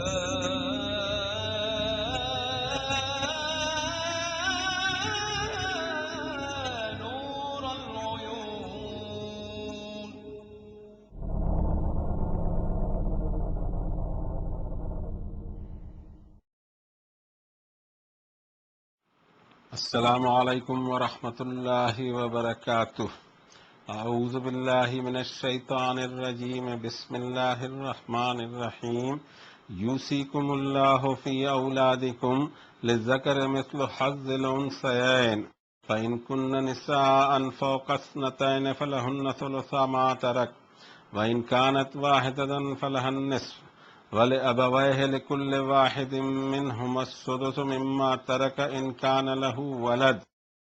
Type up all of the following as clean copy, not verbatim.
نور العيون. السلام علیکم ورحمۃ اللہ وبرکاتہ. اعوذ باللہ من الشیطان الرجیم. بسم اللہ الرحمن الرحیم. یوصیکم اللہ فی اولادکم للذکر مثل حظ الانثیین فإن کن نساء فوق اثنتین فلہن ثلث ما ترک وإن كانت واحدة فلها النصف وَلِأَبَوَيْهِ لِكُلِّ وَاحِدٍ مِّنْهُمَا السُّدُسُ مِمَّا تَرَكَ إِن كَانَ لَهُ وَلَدٌ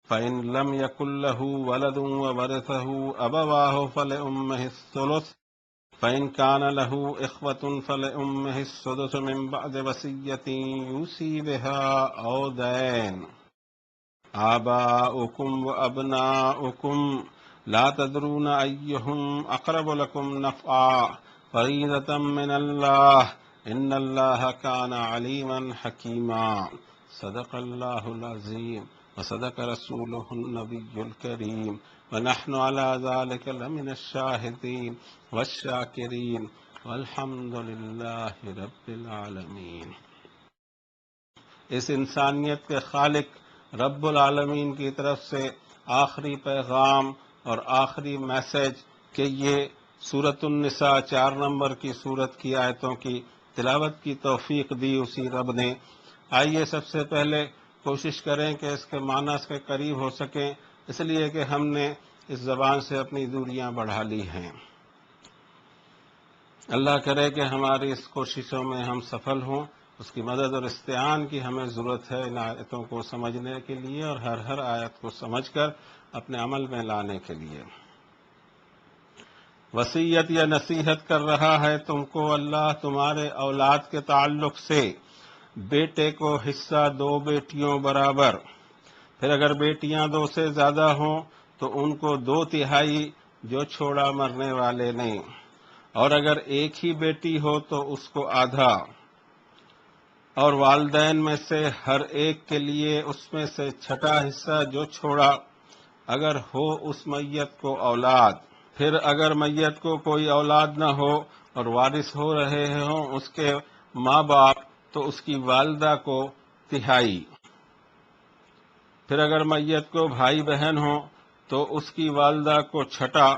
فَإِن لَّمْ يَكُن لَّهُ وَلَدٌ وَوَرِثَهُ أَبَوَاهُ فَلِأُمِّهِ الثُّلُثُ فَإِن كَانَ لَهُ إِخْوَةٌ فَلِأُمِّهِ السُّدُسُ مِن بَعْدِ وَصِيَّةٍ يُوصِي بِهَا أَوْ دَيْنٍ. آباؤكم وأبناؤكم لا تدرون أيهم أقرب لكم نفعا فريضة من الله إن الله كان عليما حكيما. صدق الله العظيم وصدق رسوله النبي الكريم ونحن على ذلك لمن الشاهدين والشاكرين والحمد لله رب العالمين. اس انسانیت کے خالق رب العالمین کی طرف سے آخری پیغام اور آخری میسج کہ یہ سورۃ النساء 4 نمبر کی سورت کی آیتوں کی تلاوت کی توفیق دی اسی رب نے. آئیے سب سے پہلے کوشش کریں کہ اس کے معنی کے قریب ہو سکیں، اس لیے کہ ہم نے اس زبان سے اپنی دوریاں بڑھا لی ہیں. اللہ کرے کہ ہماری اس کوششوں میں ہم سفل ہوں. اس کی مدد اور استعان کی ہمیں ضرورت ہے ان آیتوں کو سمجھنے کے لیے اور ہر آیت کو سمجھ کر اپنے عمل میں لانے کے لیے. وصیت یا نصیحت کر رہا ہے تم کو اللہ تمہارے اولاد کے تعلق سے. بیٹے کو حصہ 2 بیٹیوں برابر، پھر اگر بیٹیاں 2 سے زیادہ ہوں تو ان کو 2/3 جو چھوڑا مرنے والے نے، اور اگر ایک ہی بیٹی ہو تو اس کو آدھا، اور والدین میں سے ہر ایک کے لیے اس میں سے 6واں حصہ جو چھوڑا اگر ہو اس میت کو اولاد. پھر اگر میت کو کوئی اولاد نہ ہو اور وارث ہو رہے ہوں اس کے ماں باپ تو اس کی والدہ کو 1/3. پھر اگر میت کو بھائی بہن ہوں تو اس کی والدہ کو 6واں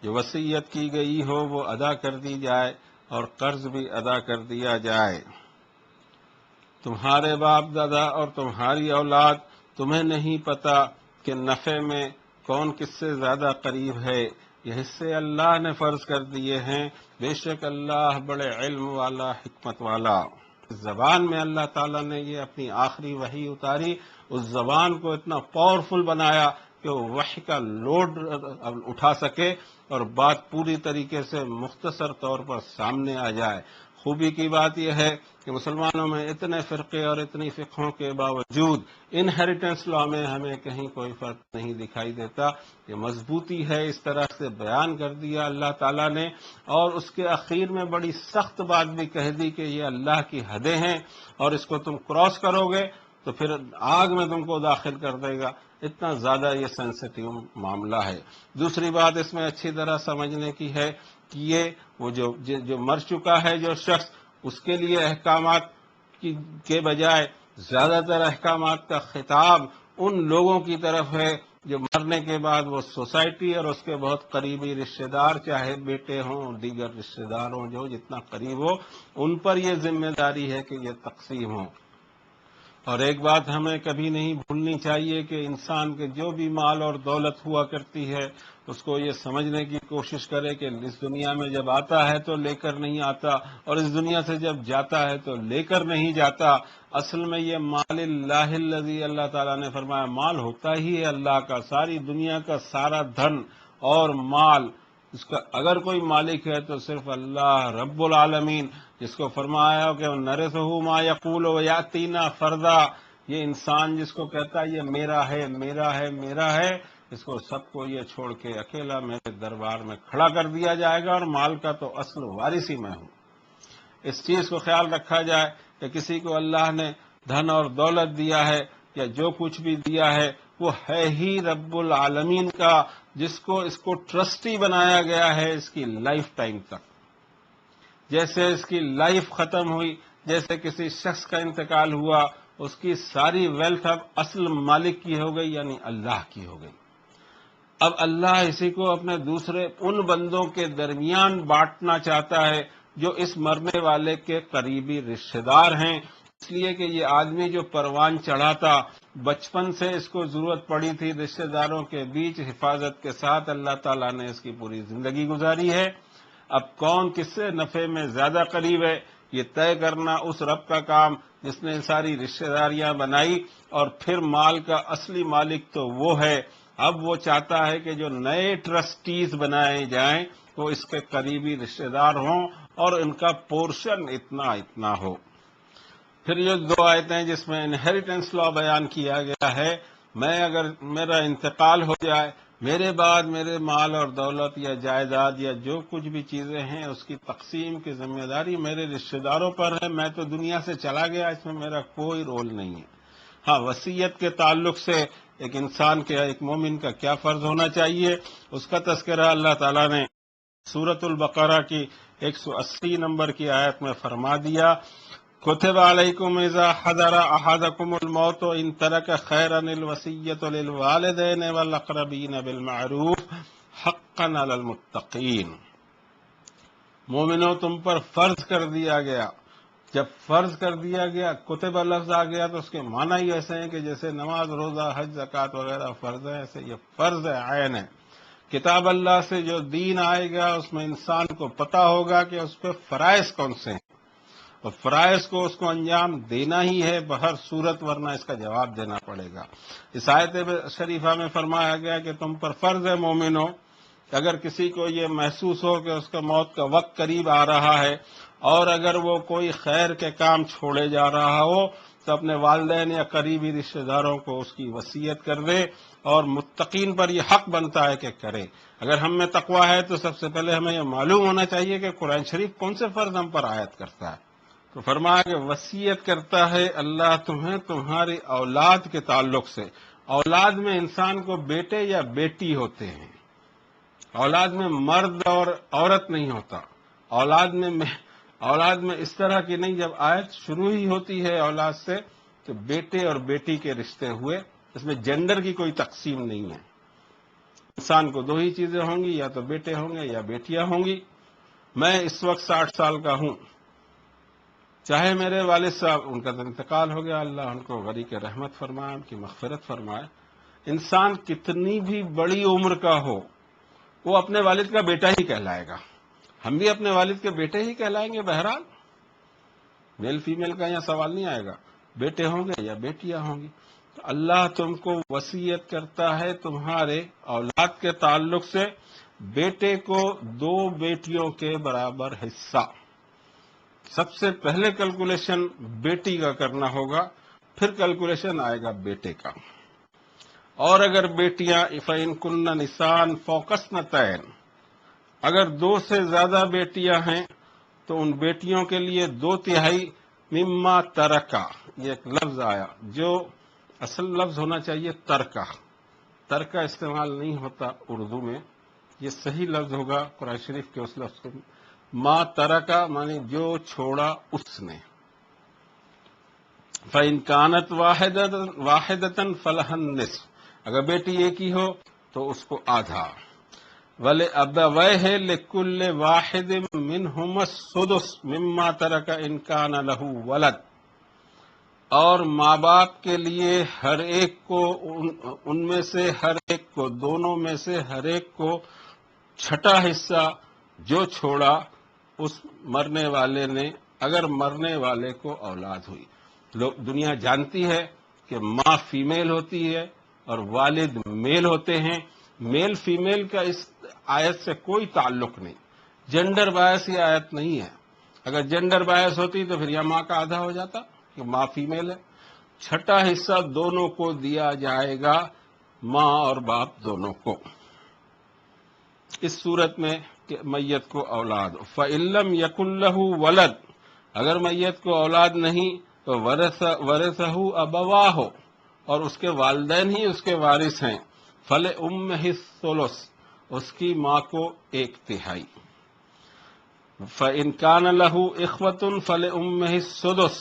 جو وصیت کی گئی ہو وہ ادا کر دی جائے اور قرض بھی ادا کر دیا جائے. تمہارے باپ دادا اور تمہاری اولاد تمہیں نہیں پتا کہ نفع میں کون کس سے زیادہ قریب ہے. یہ حصے اللہ نے فرض کر دیے ہیں، بے شک اللہ بڑے علم والا حکمت والا. اس زبان میں اللہ تعالیٰ نے یہ اپنی آخری وحی اتاری، اس زبان کو اتنا پاورفل بنایا کہ وہ وحی کا لوڈ اٹھا سکے اور بات پوری طریقے سے مختصر طور پر سامنے آ جائے. خوبی کی بات یہ ہے کہ مسلمانوں میں اتنے فرقے اور اتنی فقہوں کے باوجود انہیریٹنس لا میں ہمیں کہیں کوئی فرق نہیں دکھائی دیتا. یہ مضبوطی ہے، اس طرح سے بیان کر دیا اللہ تعالیٰ نے، اور اس کے اخیر میں بڑی سخت بات بھی کہہ دی کہ یہ اللہ کی حدیں ہیں اور اس کو تم کراس کرو گے تو پھر آگ میں تم کو داخل کر دے گا. اتنا زیادہ یہ سینسٹیو معاملہ ہے. دوسری بات اس میں اچھی طرح سمجھنے کی ہے کہ یہ وہ جو مر چکا ہے جو شخص، اس کے لیے احکامات کے بجائے زیادہ تر احکامات کا خطاب ان لوگوں کی طرف ہے جو مرنے کے بعد وہ سوسائٹی اور اس کے بہت قریبی رشتہ دار، چاہے بیٹے ہوں دیگر رشتہ دار ہوں جو جتنا قریب ہو، ان پر یہ ذمہ داری ہے کہ یہ تقسیم ہو. اور ایک بات ہمیں کبھی نہیں بھولنی چاہیے کہ انسان کے جو بھی مال اور دولت ہوا کرتی ہے اس کو یہ سمجھنے کی کوشش کرے کہ اس دنیا میں جب آتا ہے تو لے کر نہیں آتا، اور اس دنیا سے جب جاتا ہے تو لے کر نہیں جاتا. اصل میں یہ مال اللہ الذی، اللہ تعالیٰ نے فرمایا مال ہوتا ہی ہے اللہ کا. ساری دنیا کا سارا دھن اور مال اس کا اگر کوئی مالک ہے تو صرف اللہ رب العالمین، جس کو فرمایا کہ نرثہ ما یقول ویاتینا فردا. یہ انسان جس کو کہتا ہے یہ میرا ہے میرا ہے میرا ہے، اس کو سب کو یہ چھوڑ کے اکیلا میرے دربار میں کھڑا کر دیا جائے گا، اور مال کا تو اصل وارث ہی میں ہوں. اس چیز کو خیال رکھا جائے کہ کسی کو اللہ نے دھن اور دولت دیا ہے یا جو کچھ بھی دیا ہے وہ ہے ہی رب العالمین کا، جس کو اس کو ٹرسٹی بنایا گیا ہے اس کی لائف ٹائم تک۔ جیسے اس کی لائف ختم ہوئی، جیسے کسی شخص کا انتقال ہوا، اس کی ساری ویلتھ اب اصل مالک کی ہو گئی، یعنی اللہ کی ہو گئی۔ اب اللہ اسی کو اپنے دوسرے ان بندوں کے درمیان بانٹنا چاہتا ہے جو اس مرنے والے کے قریبی رشتہ دار ہیں، اس لیے کہ یہ آدمی جو پروان چڑھا تھا، بچپن سے اس کو ضرورت پڑی تھی رشتہ داروں کے بیچ حفاظت کے ساتھ، اللہ تعالیٰ نے اس کی پوری زندگی گزاری ہے۔ اب کون کس سے نفع میں زیادہ قریب ہے، یہ طے کرنا اس رب کا کام جس نے ساری رشتہ داریاں بنائی، اور پھر مال کا اصلی مالک تو وہ ہے۔ اب وہ چاہتا ہے کہ جو نئے ٹرسٹیز بنائے جائیں وہ اس کے قریبی رشتہ دار ہوں اور ان کا پورشن اتنا اتنا ہو۔ پھر یہ دو آیتیں جس میں انہیریٹنس لا بیان کیا گیا ہے، میں اگر میرا انتقال ہو جائے، میرے بعد میرے مال اور دولت یا جائیداد یا جو کچھ بھی چیزیں ہیں اس کی تقسیم کی ذمہ داری میرے رشتہ داروں پر ہے، میں تو دنیا سے چلا گیا، اس میں میرا کوئی رول نہیں ہے۔ ہاں، وصیت کے تعلق سے ایک انسان کے، ایک مومن کا کیا فرض ہونا چاہیے، اس کا تذکرہ اللہ تعالیٰ نے سورۃ البقرہ کی 180 نمبر کی آیت میں فرما دیا، کتب علیکم اذا حضر احدکم الموت ان ترک خیرا الوصیۃ للوالدین والاقربین بالمعروف حقا علی المتقین۔ مومنوں، تم پر فرض کر دیا گیا۔ جب فرض کر دیا گیا، کتب لفظ آ گیا تو اس کے معنی ہی ایسے ہیں کہ جیسے نماز، روزہ، حج، زکوٰۃ وغیرہ فرض ہے، ایسے یہ فرض عین ہے۔ کتاب اللہ سے جو دین آئے گا اس میں انسان کو پتہ ہوگا کہ اس پہ فرائض کون سے ہیں، اور فرائض کو اس کو انجام دینا ہی ہے بہر صورت، ورنہ اس کا جواب دینا پڑے گا۔ اس آیت شریفہ میں فرمایا گیا کہ تم پر فرض ہے مومنو، اگر کسی کو یہ محسوس ہو کہ اس کا موت کا وقت قریب آ رہا ہے اور اگر وہ کوئی خیر کے کام چھوڑے جا رہا ہو تو اپنے والدین یا قریبی رشتہ داروں کو اس کی وصیت کر دے، اور متقین پر یہ حق بنتا ہے کہ کرے۔ اگر ہم میں تقویٰ ہے تو سب سے پہلے ہمیں یہ معلوم ہونا چاہیے کہ قرآن شریف کون سے فرض ہم پر عائد کرتا ہے۔ تو فرمایا کہ وصیت کرتا ہے اللہ تمہیں تمہاری اولاد کے تعلق سے۔ اولاد میں انسان کو بیٹے یا بیٹی ہوتے ہیں، اولاد میں مرد اور عورت نہیں ہوتا۔ اولاد میں اس طرح کی نہیں، جب آیت شروع ہی ہوتی ہے اولاد سے تو بیٹے اور بیٹی کے رشتے ہوئے، اس میں جینڈر کی کوئی تقسیم نہیں ہے۔ انسان کو دو ہی چیزیں ہوں گی، یا تو بیٹے ہوں گے یا بیٹیاں ہوں گی۔ میں اس وقت 60 سال کا ہوں، چاہے میرے والد صاحب، ان کا انتقال ہو گیا، اللہ ان کو غریق رحمت فرمائے، ان کی مغفرت فرمائے۔ انسان کتنی بھی بڑی عمر کا ہو، وہ اپنے والد کا بیٹا ہی کہلائے گا۔ ہم بھی اپنے والد کے بیٹے ہی کہلائیں گے، بہرحال میل فیمیل کا یہاں سوال نہیں آئے گا، بیٹے ہوں گے یا بیٹیاں ہوں گی۔ تو اللہ تم کو وصیت کرتا ہے تمہارے اولاد کے تعلق سے، بیٹے کو 2 بیٹیوں کے برابر حصہ۔ سب سے پہلے کیلکولیشن بیٹی کا کرنا ہوگا، پھر کیلکولیشن آئے گا بیٹے کا۔ اور اگر بیٹیاں فَإِن كُنَّ نِسَاءً فَوْقَ اثْنَتَيْنِ، اگر 2 سے زیادہ بیٹیاں ہیں تو ان بیٹیوں کے لیے 2/3 مما ترکا، یہ ایک لفظ آیا جو اصل لفظ ہونا چاہیے ترکا استعمال نہیں ہوتا اردو میں، یہ صحیح لفظ ہوگا قرآن شریف کے اس لفظ کو، ما ترکا معنی جو چھوڑا اس نے۔ فَإِن كَانَتْ وَاحِدَةً فَلَهَا النِّصْفُ، اگر بیٹی ایک ہی ہو تو اس کو آدھا۔ وَلِأَبَوَيْهِ لِكُلِّ وَاحِدٍ مِّنْهُمَا السُّدُسُ مِمَّا تَرَكَ إِن كَانَ لَهُ وَلَدٌ، اور ماں باپ کے لیے ہر ایک کو، ان میں سے ہر ایک کو، دونوں میں سے ہر ایک کو چھٹا حصہ جو چھوڑا اس مرنے والے نے، اگر مرنے والے کو اولاد ہوئی۔ دنیا جانتی ہے کہ ماں فیمیل ہوتی ہے اور والد میل ہوتے ہیں۔ میل فیمیل کا اس آیت سے کوئی تعلق نہیں، جینڈر بایس یہ آیت نہیں ہے۔ اگر جینڈر بایس ہوتی تو پھر یہ ماں کا آدھا ہو جاتا کہ ماں فیمیل ہے۔ چھٹا حصہ دونوں کو دیا جائے گا، ماں اور باپ دونوں کو، اس صورت میں کہ میت کو اولاد۔ فَإِن لَّمْ يَكُن لَّهُ وَلَدٌ، اگر میت کو اولاد نہیں تو ورثہ ابواہ ہو، اور اس کے والدین ہی اس کے وارث ہیں، فلأمہ الثلث، اس کی ماں کو 1/3، فإن كان له إخوة فلأمه السدس،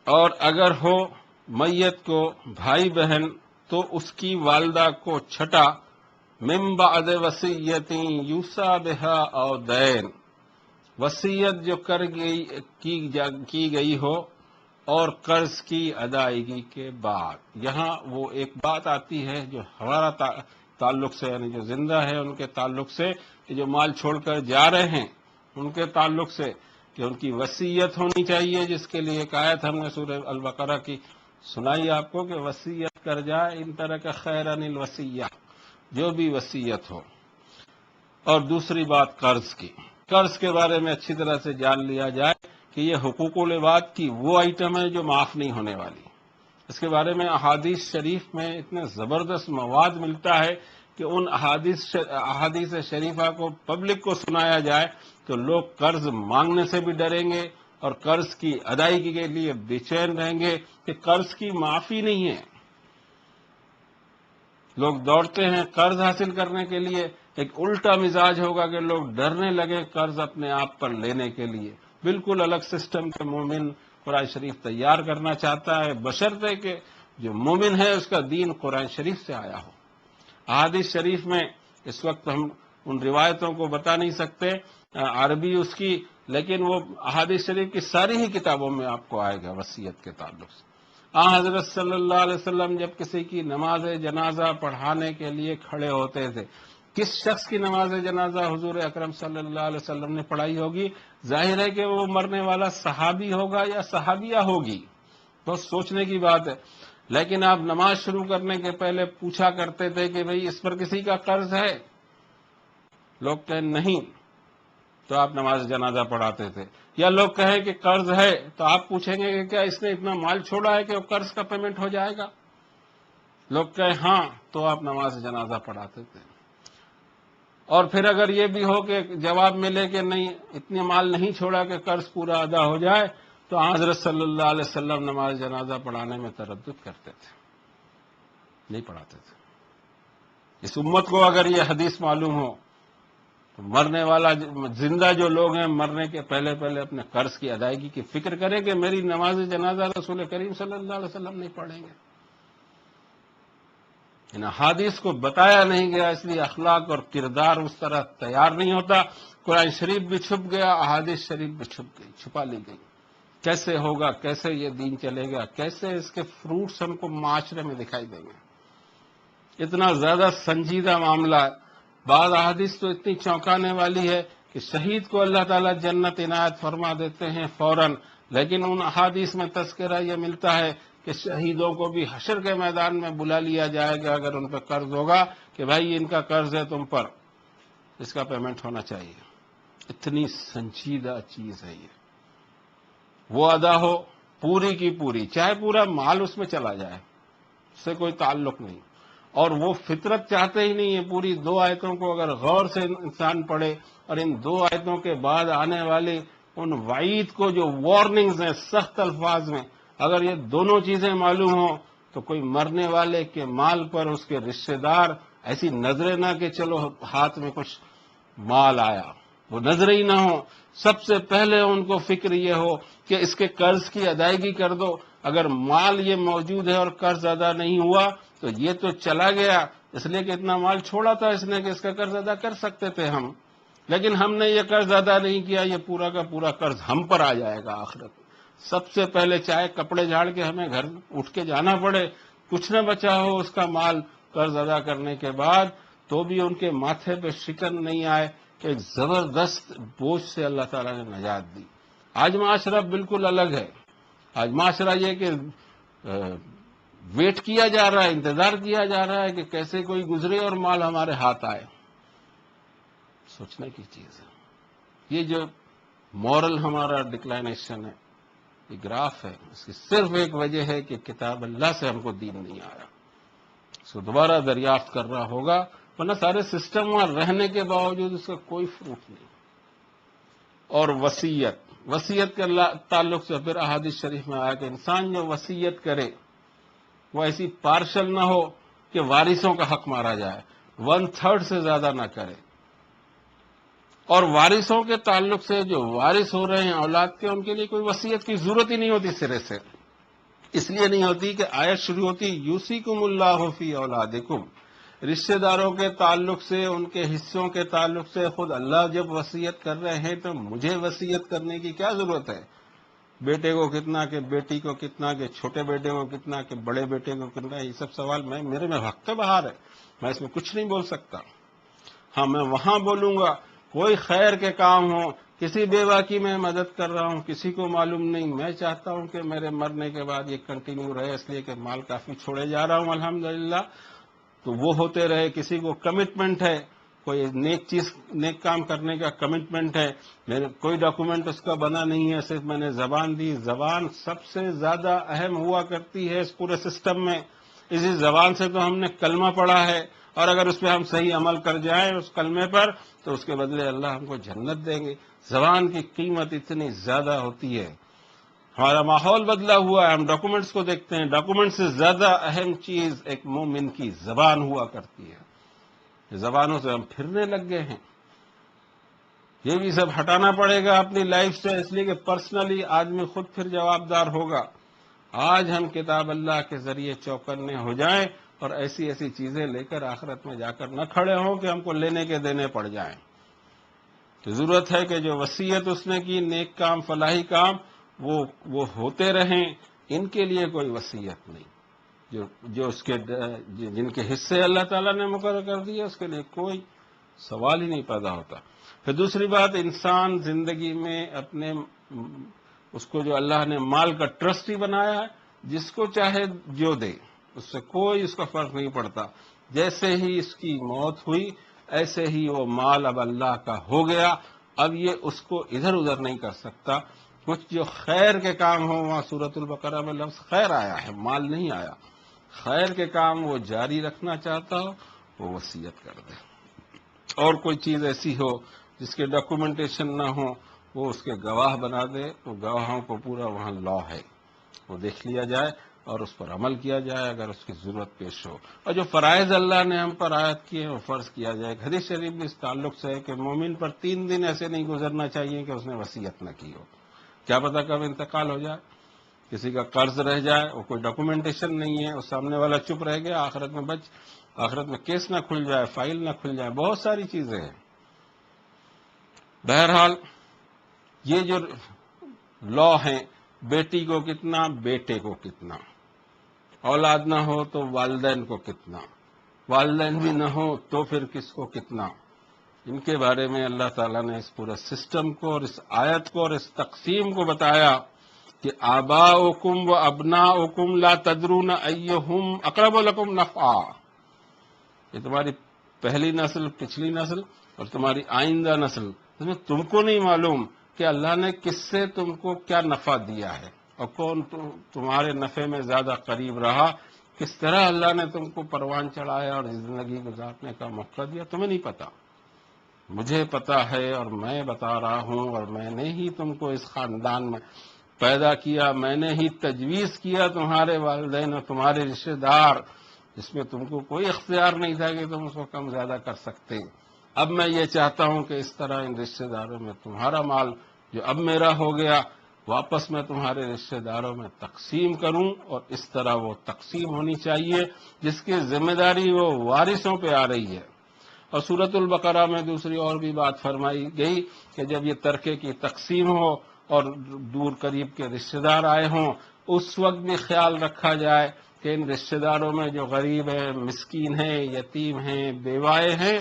اور اگر ہو میت کو بھائی بہن تو اس کی والدہ کو چھٹا، من بعد وصیت یوصی بها او دین، وصیت جو کی گئی ہو اور قرض کی ادائیگی کے بعد۔ یہاں وہ ایک بات آتی ہے جو ہمارا تعلق سے، یعنی جو زندہ ہے ان کے تعلق سے، کہ جو مال چھوڑ کر جا رہے ہیں ان کے تعلق سے، کہ ان کی وصیت ہونی چاہیے، جس کے لیے ایک آیت ہم نے سورہ البقرہ کی سنائی آپ کو، کہ وصیت کر جائے ان طرح کا خیرن الوصیہ، جو بھی وصیت ہو۔ اور دوسری بات قرض کی، قرض کے بارے میں اچھی طرح سے جان لیا جائے کہ یہ حقوق العباد کی وہ آئٹم ہے جو معاف نہیں ہونے والی۔ اس کے بارے میں احادیث شریف میں اتنے زبردست مواد ملتا ہے کہ ان احادیث شریفہ کو پبلک کو سنایا جائے تو لوگ قرض مانگنے سے بھی ڈریں گے اور قرض کی ادائیگی کے لیے بے چین رہیں گے کہ قرض کی معافی نہیں ہے۔ لوگ دوڑتے ہیں قرض حاصل کرنے کے لیے، ایک الٹا مزاج ہوگا کہ لوگ ڈرنے لگے قرض اپنے آپ پر لینے کے لیے۔ بالکل الگ سسٹم کے مومن قرآن شریف تیار کرنا چاہتا ہے، بشرطے کہ جو مومن ہے اس کا دین قرآن شریف سے آیا ہو۔ احادیث شریف میں اس وقت ہم ان روایتوں کو بتا نہیں سکتے عربی اس کی، لیکن وہ احادیث شریف کی ساری ہی کتابوں میں آپ کو آئے گا وصیت کے تعلق سے۔ حضرت صلی اللہ علیہ وسلم جب کسی کی نماز جنازہ پڑھانے کے لیے کھڑے ہوتے تھے، کس شخص کی نماز جنازہ حضور اکرم صلی اللہ علیہ وسلم نے پڑھائی ہوگی؟ ظاہر ہے کہ وہ مرنے والا صحابی ہوگا یا صحابیہ ہوگی، تو سوچنے کی بات ہے۔ لیکن آپ نماز شروع کرنے کے پہلے پوچھا کرتے تھے کہ بھئی اس پر کسی کا قرض ہے؟ لوگ کہیں نہیں تو آپ نماز جنازہ پڑھاتے تھے، یا لوگ کہیں کہ قرض ہے تو آپ پوچھیں گے کہ کیا اس نے اتنا مال چھوڑا ہے کہ وہ قرض کا پیمنٹ ہو جائے گا؟ لوگ کہیں ہاں تو آپ نماز جنازہ پڑھاتے تھے۔ اور پھر اگر یہ بھی ہو کہ جواب ملے کہ نہیں اتنے مال نہیں چھوڑا کہ قرض پورا ادا ہو جائے، تو حضرت صلی اللہ علیہ وسلم نماز جنازہ پڑھانے میں تردد کرتے تھے، نہیں پڑھاتے تھے۔ اس امت کو اگر یہ حدیث معلوم ہو تو مرنے والا زندہ جو لوگ ہیں مرنے کے پہلے اپنے قرض کی ادائیگی کی فکر کریں کہ میری نماز جنازہ رسول کریم صلی اللہ علیہ وسلم نہیں پڑھیں گے۔ ان احادیث کو بتایا نہیں گیا، اس لیے اخلاق اور کردار اس طرح تیار نہیں ہوتا۔ قرآن شریف بھی چھپ گیا، احادیث شریف بھی چھپا لی گئی۔ کیسے ہوگا، کیسے یہ دین چلے گا، کیسے اس کے فروٹس ہم کو معاشرے میں دکھائی دیں گے؟ اتنا زیادہ سنجیدہ معاملہ ہے۔ بعض احادیث تو اتنی چونکانے والی ہے کہ شہید کو اللہ تعالیٰ جنت عنایت فرما دیتے ہیں فوراً، لیکن ان احادیث میں تذکرہ یہ ملتا ہے کہ شہیدوں کو بھی حشر کے میدان میں بلا لیا جائے گا اگر ان پہ قرض ہوگا کہ بھائی ان کا قرض ہے تم پر، اس کا پیمنٹ ہونا چاہیے۔ اتنی سنجیدہ چیز ہے یہ، وہ ادا ہو پوری کی پوری، چاہے پورا مال اس میں چلا جائے، اس سے کوئی تعلق نہیں۔ اور وہ فطرت چاہتے ہی نہیں ہے۔ پوری 2 آیتوں کو اگر غور سے انسان پڑھے اور ان 2 آیتوں کے بعد آنے والے ان وعید کو جو وارننگز ہیں سخت الفاظ میں، اگر یہ دونوں چیزیں معلوم ہوں تو کوئی مرنے والے کے مال پر اس کے رشتہ دار ایسی نظریں نہ کہ چلو ہاتھ میں کچھ مال آیا، وہ نظر ہی نہ ہو۔ سب سے پہلے ان کو فکر یہ ہو کہ اس کے قرض کی ادائیگی کر دو۔ اگر مال یہ موجود ہے اور قرض ادا نہیں ہوا تو یہ تو چلا گیا، اس لیے کہ اتنا مال چھوڑا تھا اس نے کہ اس کا قرض ادا کر سکتے تھے ہم، لیکن ہم نے یہ قرض ادا نہیں کیا، یہ پورا کا پورا قرض ہم پر آ جائے گا آخرت میں۔ سب سے پہلے چاہے کپڑے جھاڑ کے ہمیں گھر اٹھ کے جانا پڑے، کچھ نہ بچا ہو اس کا مال قرض ادا کرنے کے بعد، تو بھی ان کے ماتھے پہ شکن نہیں آئے کہ ایک زبردست بوجھ سے اللہ تعالیٰ نے نجات دی۔ آج معاشرہ بالکل الگ ہے۔ آج معاشرہ یہ کہ ویٹ کیا جا رہا ہے، انتظار کیا جا رہا ہے کہ کیسے کوئی گزرے اور مال ہمارے ہاتھ آئے۔ سوچنے کی چیز ہے۔ یہ جو مورل ہمارا ڈکلائنیشن ہے، یہ گراف ہے، اس کی صرف ایک وجہ ہے کہ کتاب اللہ سے ہم کو دین نہیں آیا، اس کو دوبارہ دریافت کرنا ہوگا، ورنہ سارے سسٹم وہاں رہنے کے باوجود اس کا کوئی فروٹ نہیں۔ اور وصیت کے تعلق سے پھر احادیث شریف میں آیا کہ انسان جو وصیت کرے وہ ایسی پارشل نہ ہو کہ وارثوں کا حق مارا جائے، 1/3 سے زیادہ نہ کرے. اور وارثوں کے تعلق سے جو وارث ہو رہے ہیں اولاد کے، ان کے لیے کوئی وصیت کی ضرورت ہی نہیں ہوتی سرے سے. اس لیے نہیں ہوتی کہ آیت شروع ہوتی یوصیکم اللہ فی اولادکم. رشتہ داروں کے تعلق سے، ان کے حصوں کے تعلق سے خود اللہ جب وصیت کر رہے ہیں تو مجھے وصیت کرنے کی کیا ضرورت ہے؟ بیٹے کو کتنا، کہ بیٹی کو کتنا، کہ چھوٹے بیٹے کو کتنا، کہ بڑے بیٹے کو کتنا، یہ سب سوال میرے میں حق بہار ہے، میں اس میں کچھ نہیں بول سکتا. ہاں میں وہاں بولوں گا کوئی خیر کے کام ہو، کسی بیوہ کی میں مدد کر رہا ہوں، کسی کو معلوم نہیں، میں چاہتا ہوں کہ میرے مرنے کے بعد یہ کنٹینیو رہے، اس لیے کہ مال کافی چھوڑے جا رہا ہوں الحمدللہ، تو وہ ہوتے رہے. کسی کو کمٹمنٹ ہے، کوئی نیک کام کرنے کا کمٹمنٹ ہے، میرے کوئی ڈاکومنٹ اس کا بنا نہیں ہے، صرف میں نے زبان دی. زبان سب سے زیادہ اہم ہوا کرتی ہے اس پورے سسٹم میں. اسی زبان سے تو ہم نے کلمہ پڑھا ہے، اور اگر اس پہ ہم صحیح عمل کر جائیں اس کلمے پر تو اس کے بدلے اللہ ہم کو جنت دیں گے. زبان کی قیمت اتنی زیادہ ہوتی ہے. ہمارا ماحول بدلا ہوا ہے، ہم ڈاکومنٹس کو دیکھتے ہیں، ڈاکومنٹ سے زیادہ اہم چیز ایک مومن کی زبان ہوا کرتی ہے. زبانوں سے ہم پھرنے لگ گئے ہیں. یہ بھی سب ہٹانا پڑے گا اپنی لائف سے، اس لیے کہ پرسنلی آدمی خود پھر جوابدار ہوگا. آج ہم کتاب اللہ کے ذریعے چوکنے ہو جائیں اور ایسی ایسی چیزیں لے کر آخرت میں جا کر نہ کھڑے ہوں کہ ہم کو لینے کے دینے پڑ جائیں. تو ضرورت ہے کہ جو وصیت اس نے کی، نیک کام، فلاحی کام، وہ ہوتے رہیں. ان کے لیے کوئی وصیت نہیں. جو اس کے جن کے حصے اللہ تعالیٰ نے مقرر کر دیے اس کے لیے کوئی سوال ہی نہیں پیدا ہوتا. پھر دوسری بات، انسان زندگی میں اپنے اس کو جو اللہ نے مال کا ٹرسٹی بنایا ہے، جس کو چاہے جو دے، اس سے کوئی اس کا فرق نہیں پڑتا. جیسے ہی اس کی موت ہوئی ایسے ہی وہ مال اب اللہ کا ہو گیا. اب یہ اس کو ادھر ادھر نہیں کر سکتا. کچھ جو خیر کے کام ہوں، وہاں سورۃ البقرہ میں لفظ خیر آیا ہے، مال نہیں آیا. خیر کے کام وہ جاری رکھنا چاہتا ہو وہ وصیت کر دے. اور کوئی چیز ایسی ہو جس کے ڈاکومنٹیشن نہ ہو وہ اس کے گواہ بنا دے. تو گواہوں کو پورا وہاں لا ہے، وہ دیکھ لیا جائے اور اس پر عمل کیا جائے اگر اس کی ضرورت پیش ہو. اور جو فرائض اللہ نے ہم پر عائد کیے ہیں وہ فرض کیا جائے. حدیث شریف بھی اس تعلق سے ہے کہ مومن پر 3 دن ایسے نہیں گزرنا چاہیے کہ اس نے وصیت نہ کی ہو. کیا پتہ کب انتقال ہو جائے، کسی کا قرض رہ جائے، وہ کوئی ڈاکومنٹیشن نہیں ہے، اس سامنے والا چپ رہ گیا، آخرت میں کیس نہ کھل جائے، فائل نہ کھل جائے، بہت ساری چیزیں ہیں. بہرحال یہ جو لا ہیں، بیٹی کو کتنا، بیٹے کو کتنا، اولاد نہ ہو تو والدین کو کتنا، والدین بھی نہ ہو تو پھر کس کو کتنا، ان کے بارے میں اللہ تعالیٰ نے اس پورے سسٹم کو اور اس آیت کو اور اس تقسیم کو بتایا کہ آباؤکم و ابناؤکم لا تدرون ایہم اقرب لکم نفعا. یہ تمہاری پہلی نسل، پچھلی نسل اور تمہاری آئندہ نسل، اس میں تم کو نہیں معلوم کہ اللہ نے کس سے تم کو کیا نفع دیا ہے اور کون تمہارے نفع میں زیادہ قریب رہا. کس طرح اللہ نے تم کو پروان چڑھایا اور زندگی گزارنے کا موقع دیا، تمہیں نہیں پتا. مجھے پتا ہے اور میں بتا رہا ہوں، اور میں نے ہی تم کو اس خاندان میں پیدا کیا، میں نے ہی تجویز کیا تمہارے والدین اور تمہارے رشتے دار، جس میں تم کو کوئی اختیار نہیں تھا کہ تم اس کو کم زیادہ کر سکتے. اب میں یہ چاہتا ہوں کہ اس طرح ان رشتے داروں میں تمہارا مال جو اب میرا ہو گیا واپس میں تمہارے رشتے داروں میں تقسیم کروں، اور اس طرح وہ تقسیم ہونی چاہیے جس کی ذمہ داری وہ وارثوں پہ آ رہی ہے. اور سورۃ البقرہ میں دوسری اور بھی بات فرمائی گئی کہ جب یہ ترکے کی تقسیم ہو اور دور قریب کے رشتے دار آئے ہوں، اس وقت بھی خیال رکھا جائے کہ ان رشتے داروں میں جو غریب ہیں، مسکین ہیں، یتیم ہیں، بیوائے ہیں،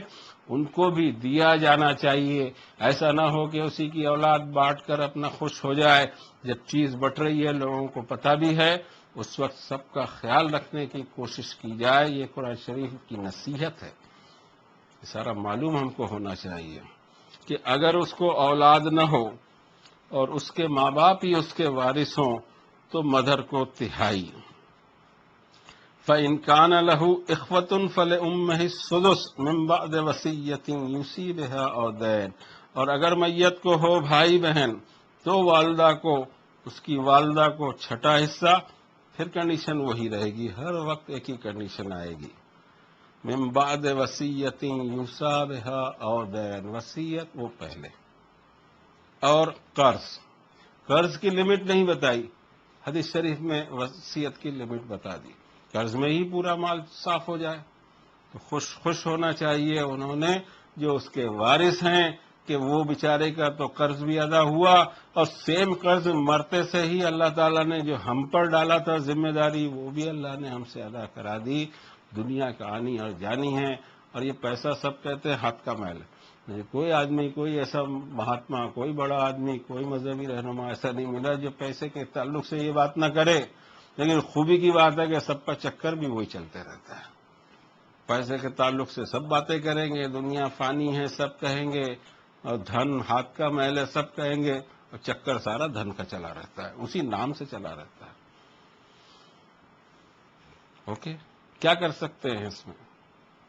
ان کو بھی دیا جانا چاہیے. ایسا نہ ہو کہ اسی کی اولاد بانٹ کر اپنا خوش ہو جائے. جب چیز بٹ رہی ہے، لوگوں کو پتہ بھی ہے، اس وقت سب کا خیال رکھنے کی کوشش کی جائے. یہ قرآن شریف کی نصیحت ہے. سارا معلوم ہم کو ہونا چاہیے کہ اگر اس کو اولاد نہ ہو اور اس کے ماں باپ ہی اس کے وارث ہوں تو مدر کو تہائی. فَإِنْ كَانَ لَهُ إِخْوَةٌ فَلِأُمِّهِ السُّدُسُ مِنْ بَعْدِ وَصِيَّةٍ يُوصِي بِهَا أَوْ دَيْنٍ. اور اگر میت کو ہو بھائی بہن تو والدہ کو اس کی والدہ کو چھٹا حصہ. پھر کنڈیشن وہی رہے گی، ہر وقت ایک ہی کنڈیشن آئے گی. من بعد وصیت یوصی بہا اور دین، وصیت وہ پہلے. اور قرض کی لمٹ نہیں بتائی، حدیث شریف میں وصیت کی لمٹ بتا دی. قرض میں ہی پورا مال صاف ہو جائے تو خوش ہونا چاہیے انہوں نے جو اس کے وارث ہیں کہ وہ بیچارے کا تو قرض بھی ادا ہوا، اور سیم قرض مرتے سے ہی اللہ تعالیٰ نے جو ہم پر ڈالا تھا ذمہ داری وہ بھی اللہ نے ہم سے ادا کرا دی. دنیا کا آنی اور جانی ہے، اور یہ پیسہ سب کہتے ہیں ہاتھ کا میل ہے. کوئی آدمی، کوئی ایسا مہاتما، کوئی بڑا آدمی، کوئی مذہبی رہنما ایسا نہیں ملا جو پیسے کے تعلق سے یہ بات نہ کرے. لیکن خوبی کی بات ہے کہ سب کا چکر بھی وہی چلتے رہتا ہے. پیسے کے تعلق سے سب باتیں کریں گے، دنیا فانی ہے سب کہیں گے، اور دھن ہاتھ کا میل ہے سب کہیں گے، اور چکر سارا دھن کا چلا رہتا ہے، اسی نام سے چلا رہتا ہے. اوکے، کیا کر سکتے ہیں اس میں؟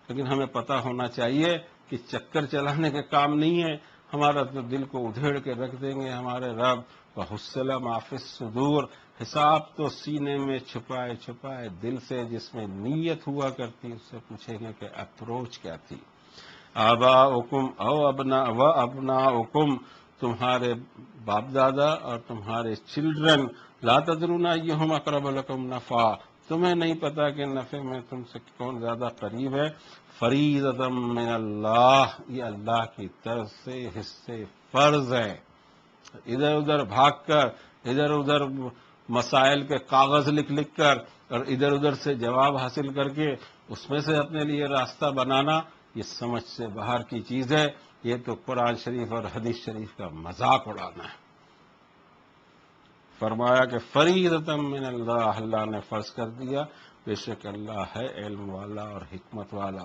لیکن ہمیں پتہ ہونا چاہیے کہ چکر چلانے کے کام نہیں ہے. ہمارا تو دل کو ادھیڑ کے رکھ دیں گے ہمارے رب. وَحُصِّلَ مَا فِي الصُّدُورِ، حساب تو سینے میں چھپائے چھپائے دل سے جس میں نیت ہوا کرتی، اس سے پوچھیں گے کہ اپروچ کیا تھی. آباؤکم او ابناؤکم، تمہارے باپ دادا اور تمہارے چلڈرن، لا تدرون ایہم اقرب لکم نفعا، تمہیں نہیں پتا کہ نفع میں تم سے کون زیادہ قریب ہے. فریضۃ من اللہ، یہ اللہ کی طرف سے حصے فرض ہے. ادھر ادھر بھاگ کر، ادھر ادھر مسائل کے کاغذ لکھ کر اور ادھر ادھر سے جواب حاصل کر کے اس میں سے اپنے لیے راستہ بنانا، یہ سمجھ سے باہر کی چیز ہے. یہ تو قرآن شریف اور حدیث شریف کا مذاق اڑانا ہے. فرمایا کہ فریضۃ من اللہ، اللہ نے فرض کر دیا، بے شک اللہ ہے علم والا اور حکمت والا.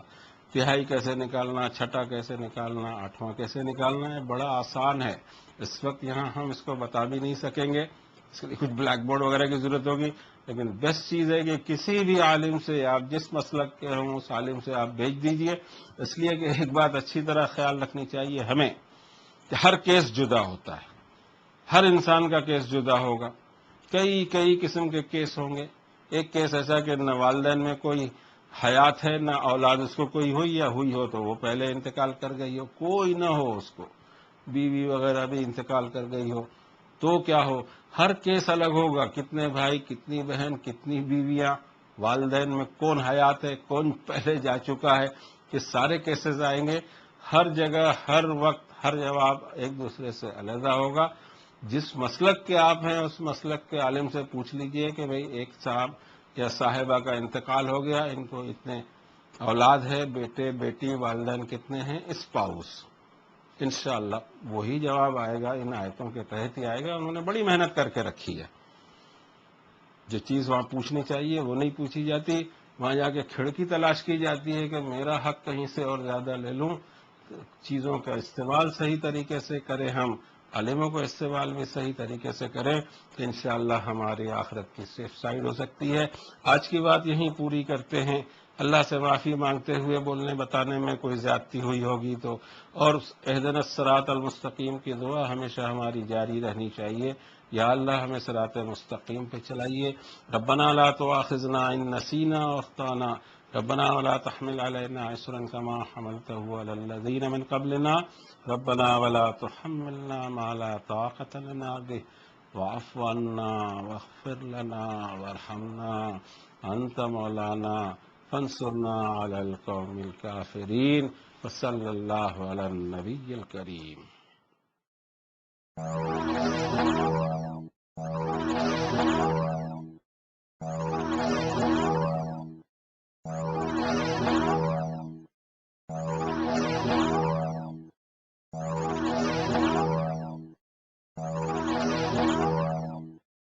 تہائی کیسے نکالنا، چھٹا کیسے نکالنا، آٹھواں کیسے نکالنا ہے، بڑا آسان ہے. اس وقت یہاں ہم اس کو بتا بھی نہیں سکیں گے، اس کے لیے کچھ بلیک بورڈ وغیرہ کی ضرورت ہوگی. لیکن بیسٹ چیز ہے کہ کسی بھی عالم سے، آپ جس مسلک کے ہوں اس عالم سے آپ بھیج دیجئے. اس لیے کہ ایک بات اچھی طرح خیال رکھنی چاہیے ہمیں کہ ہر کیس جدا ہوتا ہے، ہر انسان کا کیس جدا ہوگا. کئی قسم کے کیس ہوں گے. ایک کیس ایسا کہ نہ والدین میں کوئی حیات ہے، نہ اولاد اس کو کوئی ہوئی، یا ہوئی ہو تو وہ پہلے انتقال کر گئی ہو، کوئی نہ ہو اس کو، بیوی وغیرہ بھی انتقال کر گئی ہو تو کیا ہو. ہر کیس الگ ہوگا، کتنے بھائی، کتنی بہن، کتنی بیویاں، والدین میں کون حیات ہے، کون پہلے جا چکا ہے، یہ سارے کیسز آئیں گے. ہر جگہ، ہر وقت، ہر جواب ایک دوسرے سے علیحدہ ہوگا. جس مسلک کے آپ ہیں اس مسلک کے عالم سے پوچھ لیجئے کہ بھئی ایک صاحب یا صاحبہ کا انتقال ہو گیا، ان کو اتنے اولاد ہے، بیٹے بیٹی، والدین کتنے ہیں، اسپاؤس. انشاءاللہ وہی جواب آئے گا، ان آیتوں کے تحت ہی آئے گا. انہوں نے بڑی محنت کر کے رکھی ہے. جو چیز وہاں پوچھنی چاہیے وہ نہیں پوچھی جاتی، وہاں جا کے کھڑکی تلاش کی جاتی ہے کہ میرا حق کہیں سے اور زیادہ لے لوں. چیزوں کا استعمال صحیح طریقے سے کریں، ہم عالموں کو استعمال بھی صحیح طریقے سے کریں تو انشاءاللہ ہماری آخرت کی سیف سائڈ ہو سکتی ہے. آج کی بات یہیں پوری کرتے ہیں. اللہ سے معافی مانگتے ہوئے بولنے بتانے میں کوئی زیادتی ہوئی ہوگی تو، اور اہدنا الصراط المستقیم کی دعا ہمیشہ ہماری جاری رہنی چاہیے. یا اللہ ہمیں صراط مستقیم پہ چلائیے. ربنا لا تؤاخذنا ان نسینا واخطانا، ربنا ولا تحمل علينا إصرا كما حملته على الذين من قبلنا، ربنا ولا تحملنا ما لا طاقة لنا به، واعف عنا واغفر لنا وارحمنا أنت مولانا فانصرنا على القوم الكافرين. وصلى الله على النبي الكريم.